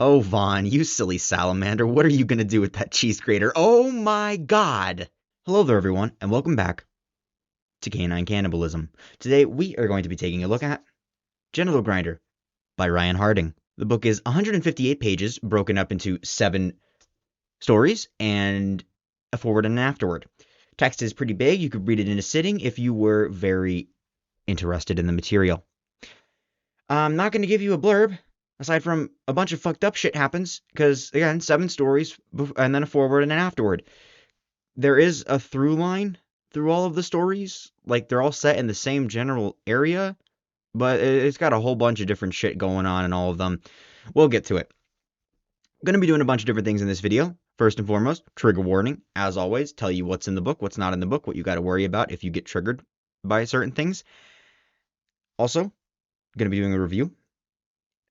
Oh, Vaughn, you silly salamander, what are you gonna do with that cheese grater? Oh my god! Hello there, everyone, and welcome back to Canine Cannibalism. Today, we are going to be taking a look at Genital Grinder by Ryan Harding. The book is 158 pages, broken up into 7 stories, and a forward and an afterword. Text is pretty big, you could read it in a sitting if you were very interested in the material. I'm not going to give you a blurb, aside from a bunch of fucked up shit happens, because, again, 7 stories, and then a forward and an afterward. There is a through line through all of the stories. Like, they're all set in the same general area, but it's got a whole bunch of different shit going on in all of them. We'll get to it. I'm going to be doing a bunch of different things in this video. First and foremost, trigger warning. As always, tell you what's in the book, what's not in the book, what you got to worry about if you get triggered by certain things. Also, going to be doing a review,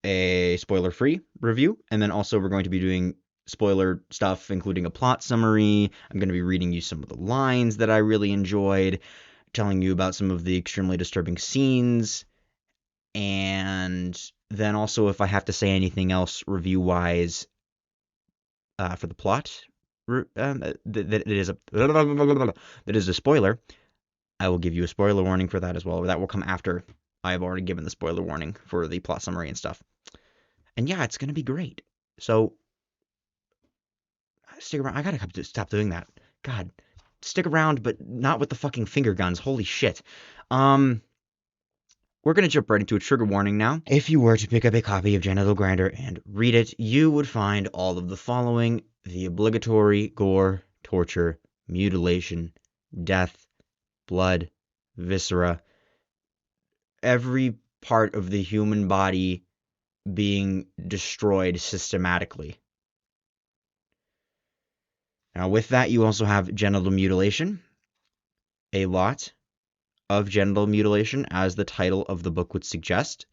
a spoiler-free review, and then also we're going to be doing spoiler stuff, including a plot summary. I'm going to be reading you some of the lines that I really enjoyed, telling you about some of the extremely disturbing scenes, and then also if I have to say anything else review-wise for the plot that is a spoiler, I will give you a spoiler warning for that as well. That will come after I have already given the spoiler warning for the plot summary and stuff. And yeah, it's going to be great. So stick around. I gotta stop doing that. God, stick around, but not with the fucking finger guns. Holy shit. We're gonna jump right into a trigger warning now. If you were to pick up a copy of Genital Grinder and read it, you would find all of the following: the obligatory gore, torture, mutilation, death, blood, viscera, every part of the human body being destroyed systematically. Now, with that, you also have genital mutilation. A lot of genital mutilation, as the title of the book would suggest.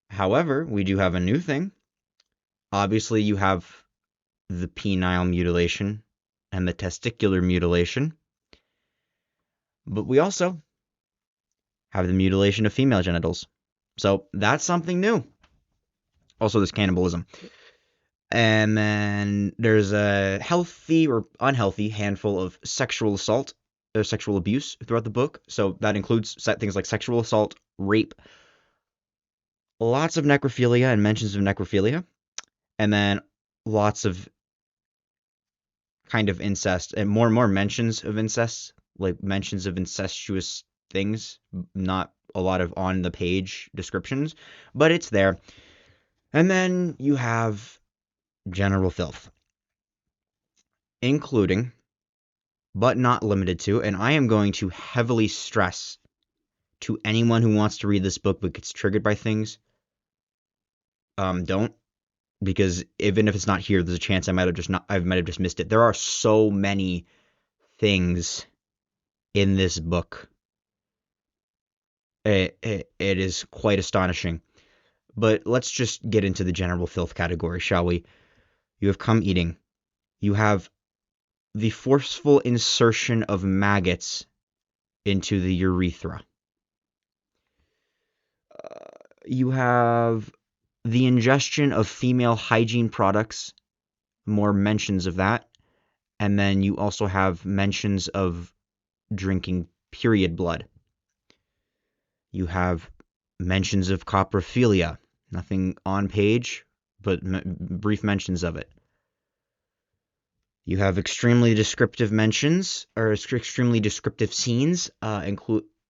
However, we do have a new thing. Obviously, you have the penile mutilation and the testicular mutilation. But we also have the mutilation of female genitals. So that's something new. Also, there's cannibalism. And then there's a healthy or unhealthy handful of sexual assault or sexual abuse throughout the book. So that includes things like sexual assault, rape, lots of necrophilia and mentions of necrophilia, and then lots of kind of incest and more and more mentions of incest, like mentions of incestuous things, not a lot of on the page descriptions, but it's there. And then you have general filth, including, but not limited to, and I am going to heavily stress to anyone who wants to read this book but gets triggered by things, don't, because even if it's not here, there's a chance I might have just missed it. There are so many things in this book. It is quite astonishing. But let's just get into the general filth category, shall we? You have cum eating. You have the forceful insertion of maggots into the urethra. You have the ingestion of female hygiene products, more mentions of that. And then you also have mentions of drinking period blood. You have mentions of coprophilia. Nothing on page, but brief mentions of it. You have extremely descriptive mentions, or extremely descriptive scenes,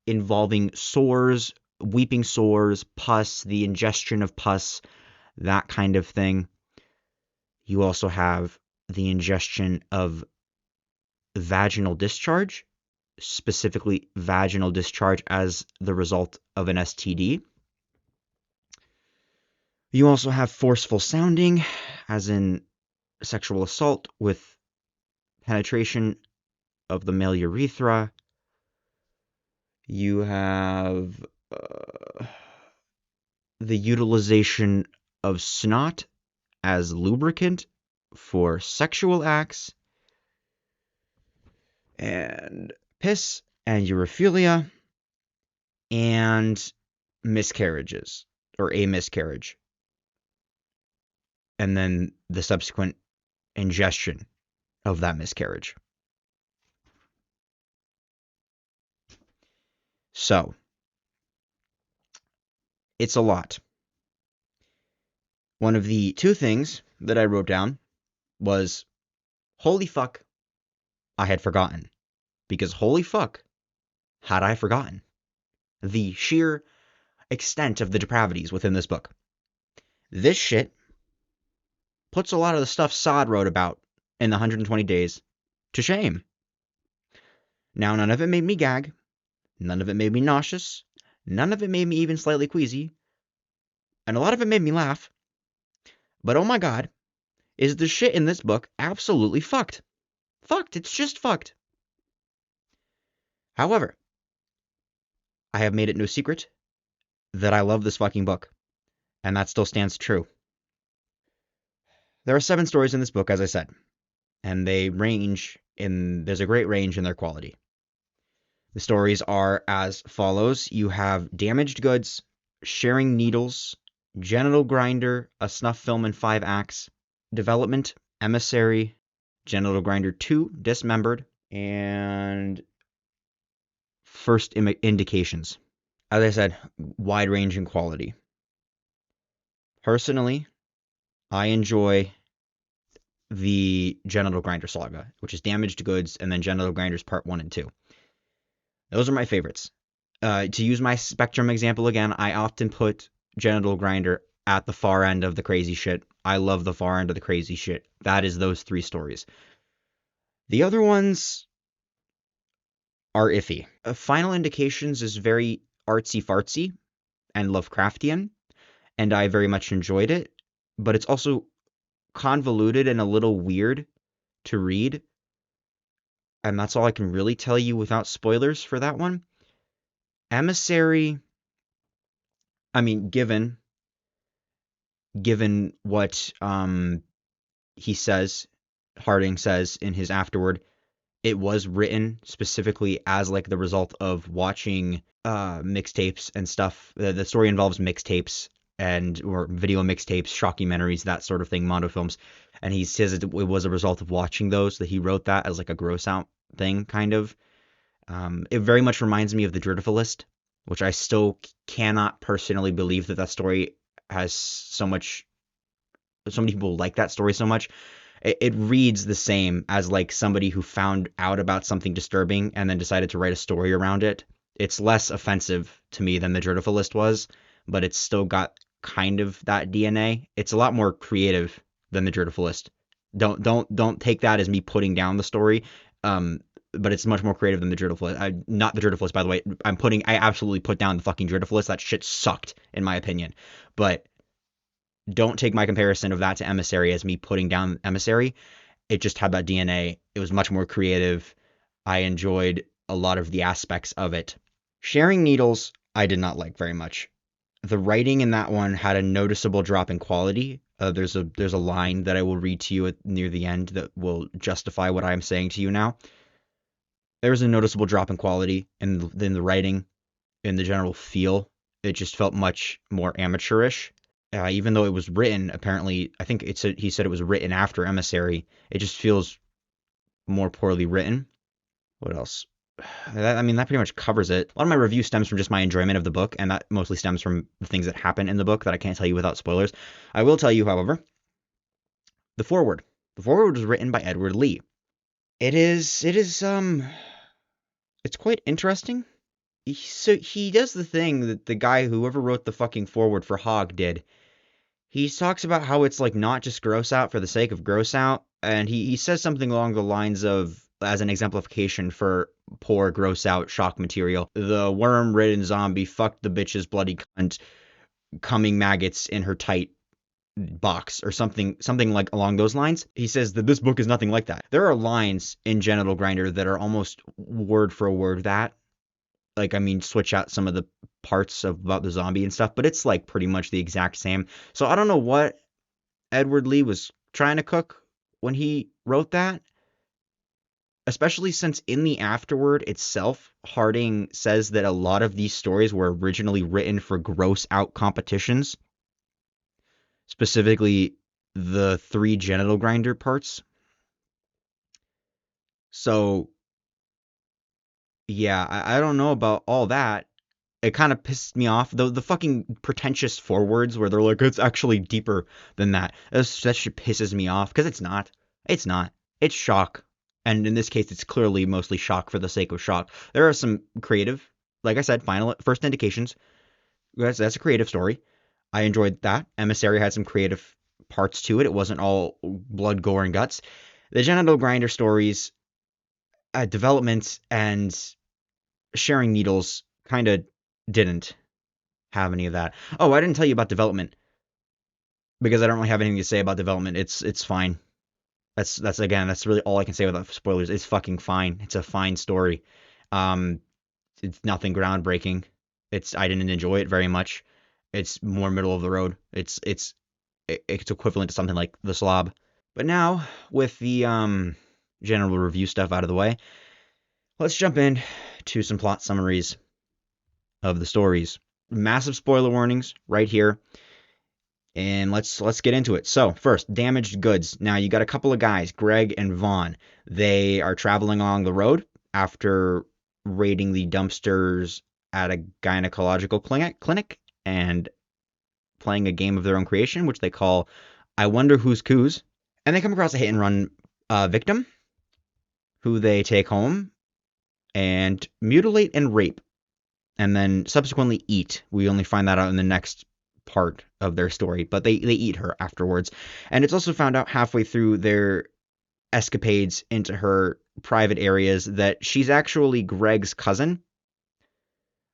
involving sores, weeping sores, pus, the ingestion of pus, that kind of thing. You also have the ingestion of vaginal discharge, specifically vaginal discharge as the result of an STD. You also have forceful sounding, as in sexual assault with penetration of the male urethra. You have the utilization of snot as lubricant for sexual acts, and piss and urephilia, and miscarriages, or a miscarriage. and then the subsequent ingestion of that miscarriage. So, it's a lot. One of the two things that I wrote down was, holy fuck, I had forgotten. Because holy fuck, had I forgotten the sheer extent of the depravities within this book. This shit puts a lot of the stuff Sod wrote about in the 120 Days to shame. Now, none of it made me gag. None of it made me nauseous. None of it made me even slightly queasy. And a lot of it made me laugh. But oh my god, is the shit in this book absolutely fucked. Fucked. It's just fucked. However, I have made it no secret that I love this fucking book. And that still stands true. There are 7 stories in this book, as I said. And they range in, there's a great range in their quality. The stories are as follows. You have Damaged Goods, Sharing Needles, Genital Grinder, A Snuff Film in 5 Acts, Development, Emissary, Genital Grinder 2, Dismembered, and First Indications. As I said, wide range in quality. Personally, I enjoy the Genital Grinder saga, which is Damaged Goods and then Genital Grinders Part 1 and 2. Those are my favorites. To use my Spectrum example again, I often put Genital Grinder at the far end of the crazy shit. I love the far end of the crazy shit. That is those 3 stories. The other ones are iffy. Final Indications is very artsy-fartsy and Lovecraftian, and I very much enjoyed it, but it's also convoluted and a little weird to read, and that's all I can really tell you without spoilers for that one. Emissary, I mean, given what he says, Harding says in his afterword, it was written specifically as like the result of watching mixtapes and stuff. The story involves mixtapes or video mixtapes, shockumentaries, that sort of thing, monofilms. And he says it was a result of watching those that he wrote that as like a gross out thing, kind of. It very much reminds me of The Dritifulist, which I still cannot personally believe that story has so many people like that story so much. It reads the same as like somebody who found out about something disturbing and then decided to write a story around it. It's less offensive to me than The Dritifulist was, but it's still got kind of that DNA. It's a lot more creative than The Dritifulist. Don't take that as me putting down the story. But it's much more creative than The Dritifulist. Not The Dritifulist, by the way. I absolutely put down the fucking Dritifulist. That shit sucked, in my opinion. But don't take my comparison of that to Emissary as me putting down Emissary. It just had that DNA. It was much more creative. I enjoyed a lot of the aspects of it. Sharing Needles, I did not like very much. The writing in that one had a noticeable drop in quality. There's a line that I will read to you near the end that will justify what I'm saying to you now. There was a noticeable drop in quality in the writing, in the general feel. It just felt much more amateurish. Even though it was written, apparently, I think he said it was written after Emissary. It just feels more poorly written. What else? That pretty much covers it. A lot of my review stems from just my enjoyment of the book, and that mostly stems from the things that happen in the book that I can't tell you without spoilers. I will tell you, however, the foreword. The foreword was written by Edward Lee. It's quite interesting. So he does the thing that the guy, whoever wrote the fucking foreword for Hog, did. He talks about how it's like not just gross out for the sake of gross out, and he says something along the lines of, as an exemplification for poor gross out shock material, the worm-ridden zombie fucked the bitch's bloody cunt, coming maggots in her tight box, or something like along those lines. He says that this book is nothing like that. There are lines in Genital Grinder that are almost word for word that. Like, switch out some of the parts about the zombie and stuff, but it's like pretty much the exact same. So I don't know what Edward Lee was trying to cook when he wrote that, especially since in the afterword itself, Harding says that a lot of these stories were originally written for gross out competitions. Specifically, the 3 Genital Grinder parts. So, yeah, I don't know about all that. It kind of pissed me off. The fucking pretentious forewords where they're like, it's actually deeper than that. That shit pisses me off because it's not. It's not. It's shock. And in this case, it's clearly mostly shock for the sake of shock. There are some creative, like I said, final first indications. That's a creative story. I enjoyed that. Emissary had some creative parts to it. It wasn't all blood, gore, and guts. The Genital Grinder stories, development, and sharing needles kind of didn't have any of that. Oh, I didn't tell you about development because I don't really have anything to say about development. It's fine. That's again, that's really all I can say without spoilers. It's fucking fine. It's a fine story. Um, it's nothing groundbreaking. I didn't enjoy it very much. It's more middle of the road. It's equivalent to something like The Slob. But now with the general review stuff out of the way, let's jump in to some plot summaries of the stories. Massive spoiler warnings right here. And let's get into it. So, first, damaged goods. Now, you got a couple of guys, Greg and Vaughn. They are traveling along the road after raiding the dumpsters at a gynecological clinic and playing a game of their own creation, which they call I Wonder Who's Coos. And they come across a hit and run victim who they take home and mutilate and rape and then subsequently eat. We only find that out in the next part of their story, but they eat her afterwards. And it's also found out halfway through their escapades into her private areas that she's actually Greg's cousin,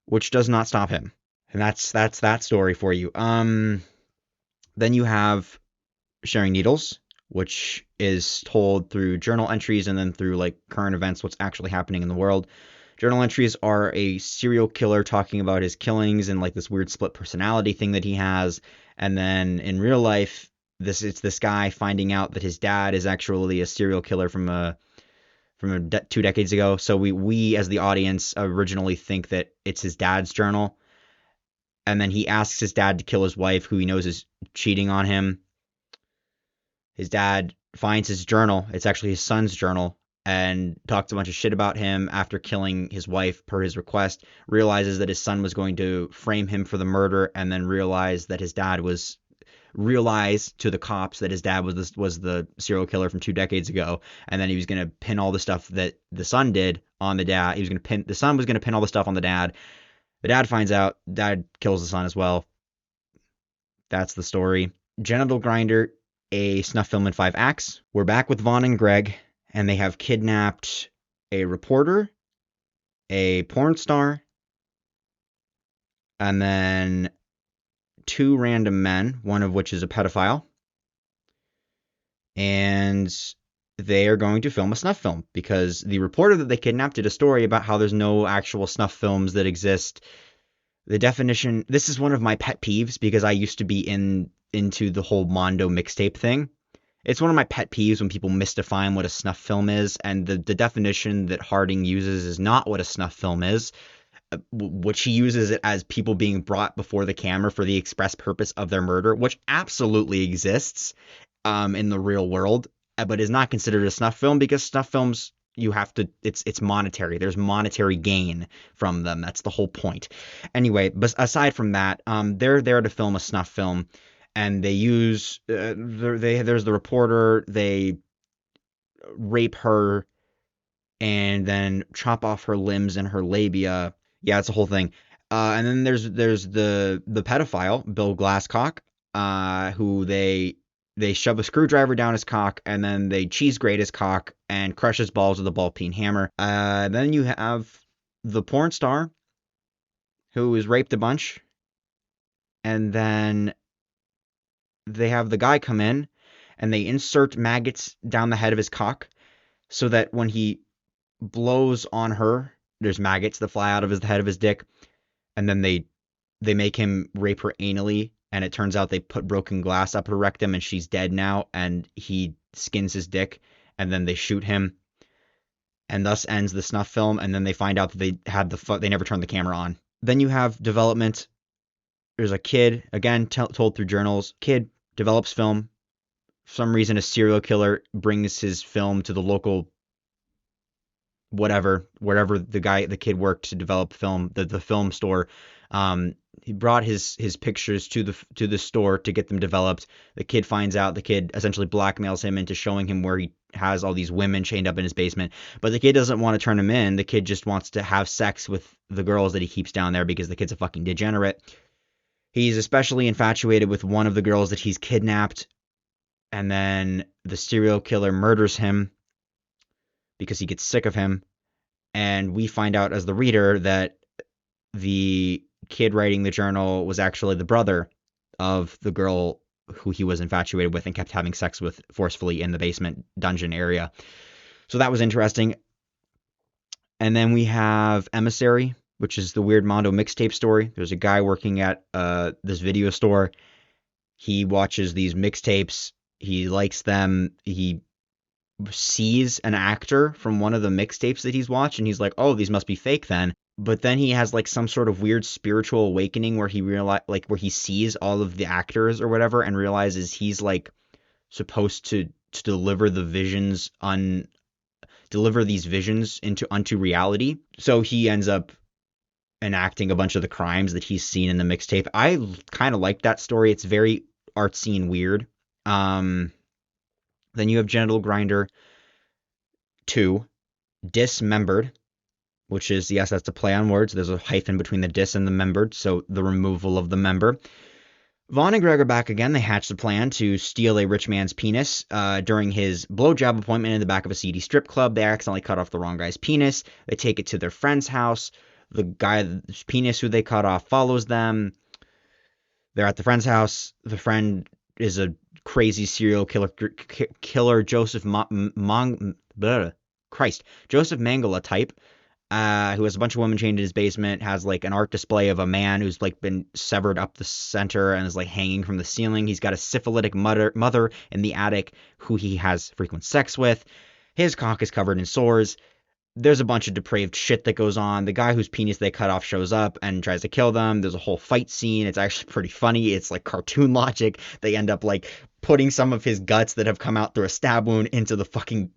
which does not stop him. And that's that story for you. Then you have Sharing Needles, which is told through journal entries and then through like current events, what's actually happening in the world. Journal entries are a serial killer talking about his killings and like this weird split personality thing that he has. And then in real life, it's this guy finding out that his dad is actually a serial killer from 2 decades ago. So we as the audience originally think that it's his dad's journal. And then he asks his dad to kill his wife, who he knows is cheating on him. His dad finds his journal. It's actually his son's journal, and talks a bunch of shit about him after killing his wife per his request, realizes that his son was going to frame him for the murder, and then realized to the cops that his dad was the serial killer from 2 decades ago, and then he was going to pin all the stuff that the son did on the dad. The son was going to pin all the stuff on the dad. The dad finds out, dad kills the son as well. That's the story. Genital Grinder, a snuff film in 5 acts. We're back with Vaughn and Greg, and they have kidnapped a reporter, a porn star, and then 2 random men, one of which is a pedophile. And they are going to film a snuff film because the reporter that they kidnapped did a story about how there's no actual snuff films that exist. The definition, this is one of my pet peeves because I used to be into the whole Mondo mixtape thing. It's one of my pet peeves when people misdefine what a snuff film is, and the definition that Harding uses is not what a snuff film is, which he uses it as people being brought before the camera for the express purpose of their murder, which absolutely exists in the real world, but is not considered a snuff film because snuff films, it's monetary. There's monetary gain from them. That's the whole point. Anyway, but aside from that, they're there to film a snuff film, and they use there's the reporter. They rape her and then chop off her limbs and her labia. Yeah, it's a whole thing. And then there's the pedophile, Bill Glasscock, who they shove a screwdriver down his cock, and then they cheese grate his cock and crush his balls with a ball-peen hammer. Then you have the porn star, who is raped a bunch, and then they have the guy come in, and they insert maggots down the head of his cock, so that when he blows on her, there's maggots that fly out of the head of his dick, and then they make him rape her anally. And it turns out they put broken glass up her rectum and she's dead now, and he skins his dick, and then they shoot him, and thus ends the snuff film. And then they find out that they never turned the camera on. Then you have development. There's a kid, again told through journals. Kid develops film, For some reason, a serial killer brings his film to the local wherever the kid worked to develop film, the film store. He brought his pictures to the store to get them developed. The kid finds out. The kid essentially blackmails him into showing him where he has all these women chained up in his basement. But the kid doesn't want to turn him in. The kid just wants to have sex with the girls that he keeps down there because the kid's a fucking degenerate. He's especially infatuated with one of the girls that he's kidnapped, and then the serial killer murders him because he gets sick of him. And we find out as the reader that the kid writing the journal was actually the brother of the girl who he was infatuated with and kept having sex with forcefully in the basement dungeon area. So that was interesting. And then we have Emissary, which is the weird Mondo mixtape story. There's a guy working at this video store. He watches these mixtapes. He likes them. He sees an actor from one of the mixtapes that he's watched, and he's like, oh, these must be fake then. But then he has like some sort of weird spiritual awakening where he where he sees all of the actors or whatever and realizes he's like supposed to deliver these visions unto reality. So he ends up enacting a bunch of the crimes that he's seen in the mixtape. I kind of like that story. It's very artsy and weird. Then you have Genital Grinder 2, Dismembered, which is, yes, that's a play on words. There's a hyphen between the dis and the membered, so the removal of the member. Vaughn and Greg are back again. They hatched a plan to steal a rich man's penis. During his blowjob appointment in the back of a seedy strip club, they accidentally cut off the wrong guy's penis. They take it to their friend's house. The guy's penis who they cut off follows them. They're at the friend's house. The friend is a crazy serial killer Joseph Mangala type, who has a bunch of women chained in his basement, has like an art display of a man who's like been severed up the center and is like hanging from the ceiling. He's got a syphilitic mother in the attic who he has frequent sex with. His cock is covered in sores. There's a bunch of depraved shit that goes on. The guy whose penis they cut off shows up and tries to kill them. There's a whole fight scene. It's actually pretty funny. It's like cartoon logic. They end up like putting some of his guts that have come out through a stab wound into the fucking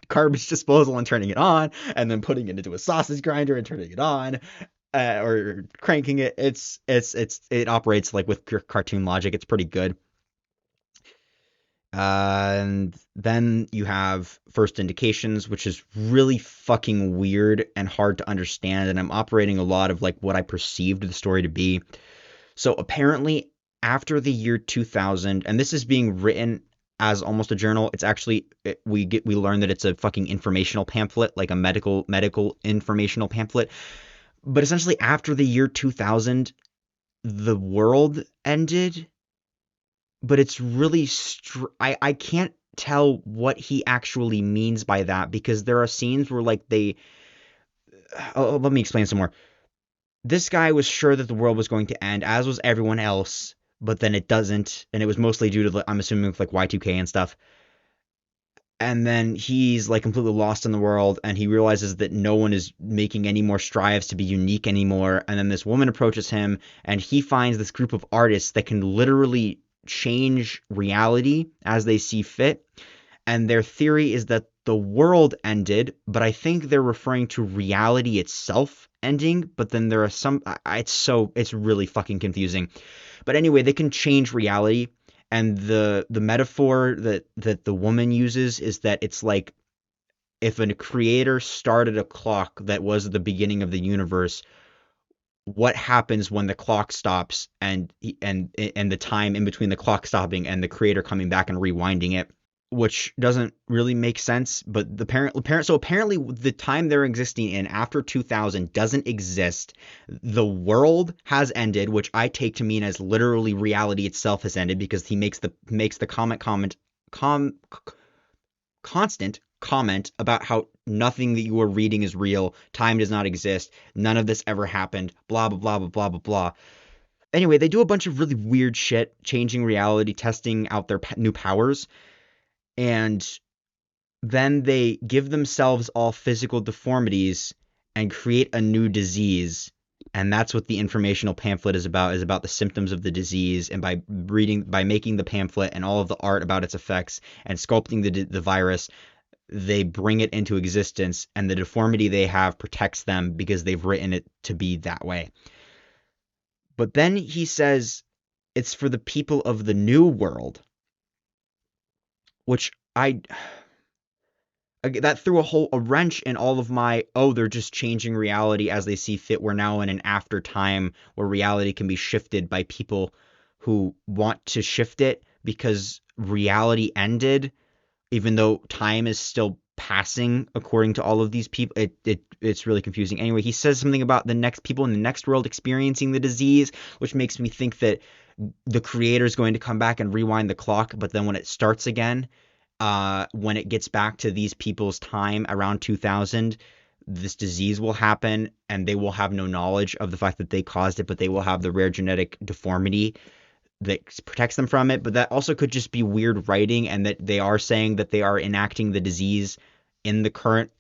garbage disposal and turning it on, and then putting it into a sausage grinder and turning it on, or cranking it. It operates like with cartoon logic. It's pretty good. And then you have First Indications, which is really fucking weird and hard to understand, and I'm operating a lot of like what I perceived the story to be. So apparently after the year 2000, and this is being written as almost a journal, it's actually, we learn that it's a fucking informational pamphlet, like a medical informational pamphlet. But essentially after the year 2000, the world ended. But it's really I can't tell what he actually means by that, because there are scenes where like let me explain some more. This guy was sure that the world was going to end, as was everyone else, but then it doesn't, and it was mostly due to, I'm assuming, like Y2K and stuff. And then he's like completely lost in the world, and he realizes that no one is making any more strives to be unique anymore. And then this woman approaches him, and he finds this group of artists that can literally change reality as they see fit. And their theory is that the world ended, but I think they're referring to reality itself ending. But then there are some, it's really fucking confusing. But anyway, they can change reality. And the metaphor that the woman uses is that it's like if a creator started a clock that was the beginning of the universe, what happens when the clock stops, and the time in between the clock stopping and the creator coming back and rewinding it, which doesn't really make sense. But apparently the time they're existing in after 2000 doesn't exist. The world has ended, which I take to mean as literally reality itself has ended, because he makes the constant comment about how nothing that you are reading is real, time does not exist, none of this ever happened, blah blah blah blah blah blah blah. Anyway, they do a bunch of really weird shit, changing reality, testing out their new powers, and then they give themselves all physical deformities and create a new disease And that's what the informational pamphlet is about the symptoms of the disease. And by making the pamphlet and all of the art about its effects and sculpting the virus, they bring it into existence, and the deformity they have protects them because they've written it to be that way. But then he says it's for the people of the new world, which that threw a wrench in all of my, they're just changing reality as they see fit. We're now in an after time where reality can be shifted by people who want to shift it because reality ended, even though time is still passing according to all of these people. It's really confusing. Anyway, he says something about the next people in the next world experiencing the disease, which makes me think that the creator is going to come back and rewind the clock, but then when it starts again, when it gets back to these people's time around 2000, this disease will happen and they will have no knowledge of the fact that they caused it, but they will have the rare genetic deformity that protects them from it. But that also could just be weird writing, and that they are saying that they are enacting the disease in the current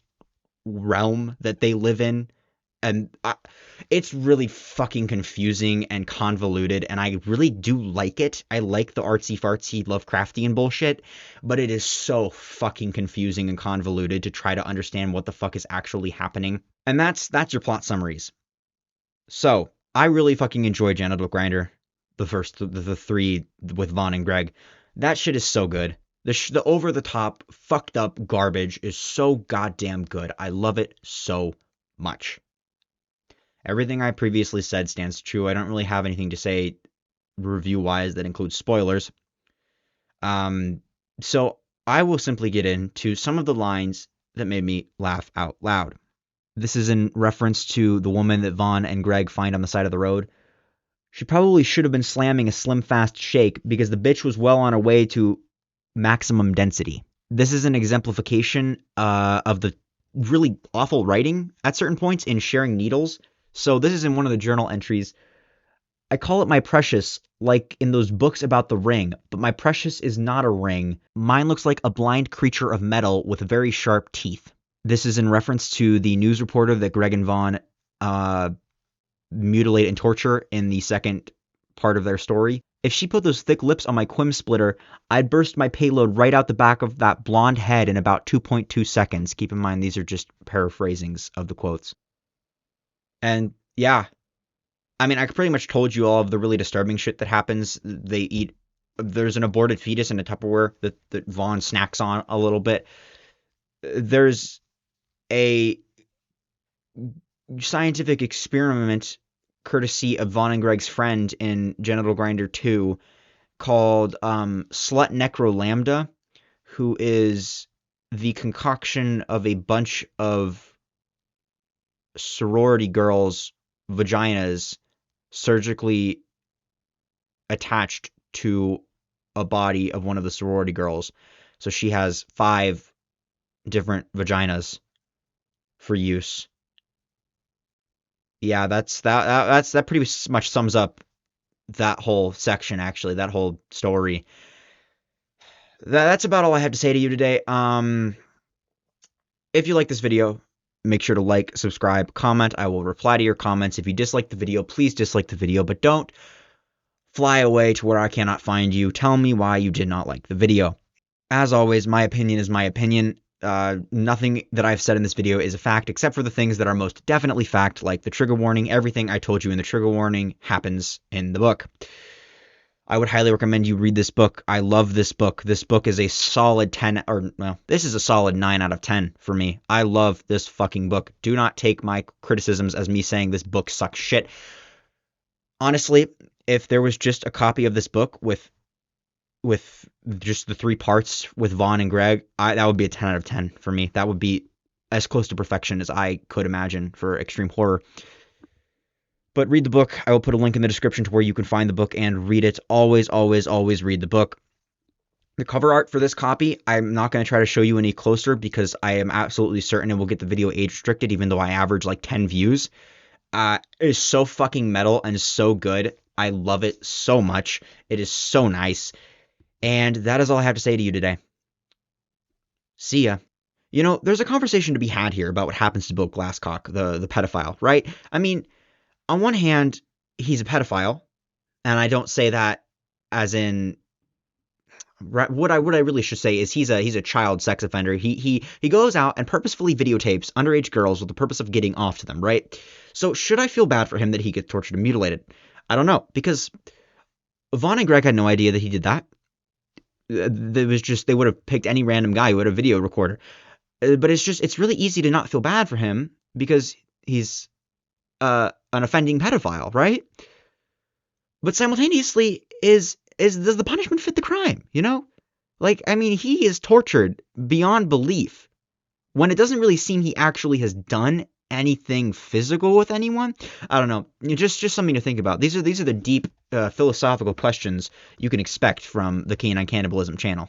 realm that they live in. And it's really fucking confusing and convoluted, and I really do like it. I like the artsy fartsy Lovecraftian bullshit, but it is so fucking confusing and convoluted to try to understand what the fuck is actually happening. And that's your plot summaries. So I really fucking enjoy Genital Grinder, the first the three with Vaughn and Greg. That shit is so good. The over the top fucked up garbage is so goddamn good. I love it so much. Everything I previously said stands true. I don't really have anything to say review-wise that includes spoilers. So I will simply get into some of the lines that made me laugh out loud. This is in reference to the woman that Vaughn and Greg find on the side of the road. She probably should have been slamming a slim fast shake because the bitch was well on her way to maximum density. This is an exemplification of the really awful writing at certain points in sharing needles. So this is in one of the journal entries. I call it my precious, like in those books about the ring, but my precious is not a ring. Mine looks like a blind creature of metal with very sharp teeth. This is in reference to the news reporter that Greg and Vaughn mutilate and torture in the second part of their story. If she put those thick lips on my quim splitter, I'd burst my payload right out the back of that blonde head in about 2.2 seconds. Keep in mind, these are just paraphrasings of the quotes. And yeah, I mean, I pretty much told you all of the really disturbing shit that happens. There's an aborted fetus in a Tupperware that Vaughn snacks on a little bit. There's a scientific experiment courtesy of Vaughn and Greg's friend in Genital Grinder 2 called Slut Necro Lambda, who is the concoction of a bunch of sorority girls' vaginas surgically attached to a body of one of the sorority girls. So she has 5 different vaginas for use. Yeah, that pretty much sums up that whole section, actually, that whole story. That's about all I have to say to you today. If you like this video, make sure to like, subscribe, comment. I will reply to your comments. If you dislike the video, please dislike the video, but don't fly away to where I cannot find you. Tell me why you did not like the video. As always, my opinion is my opinion. Nothing that I've said in this video is a fact, except for the things that are most definitely fact, like the trigger warning. Everything I told you in the trigger warning happens in the book. I would highly recommend you read this book. I love this book. This book is a solid 10, or well, this is a solid 9 out of 10 for me. I love this fucking book. Do not take my criticisms as me saying this book sucks shit. Honestly, if there was just a copy of this book with just the 3 parts with Vaughn and Greg, that would be a 10 out of 10 for me. That would be as close to perfection as I could imagine for extreme horror. But read the book. I will put a link in the description to where you can find the book and read it. Always, always, always read the book. The cover art for this copy, I'm not going to try to show you any closer because I am absolutely certain it will get the video age restricted, even though I average like 10 views. It is so fucking metal and so good. I love it so much. It is so nice. And that is all I have to say to you today. See ya. You know, there's a conversation to be had here about what happens to Bill Glasscock, the pedophile, right? I mean, on one hand, he's a pedophile, and I don't say that as in what I really should say is he's a child sex offender. He goes out and purposefully videotapes underage girls with the purpose of getting off to them, right? So should I feel bad for him that he gets tortured and mutilated? I don't know, because Vaughn and Greg had no idea that he did that. There was just they would have picked any random guy who had a video recorder. But it's really easy to not feel bad for him because he's an offending pedophile, right? But simultaneously, does the punishment fit the crime? You know, like I mean, he is tortured beyond belief when it doesn't really seem he actually has done anything physical with anyone. I don't know, just something to think about. These are the deep philosophical questions you can expect from the Canine Cannibalism channel.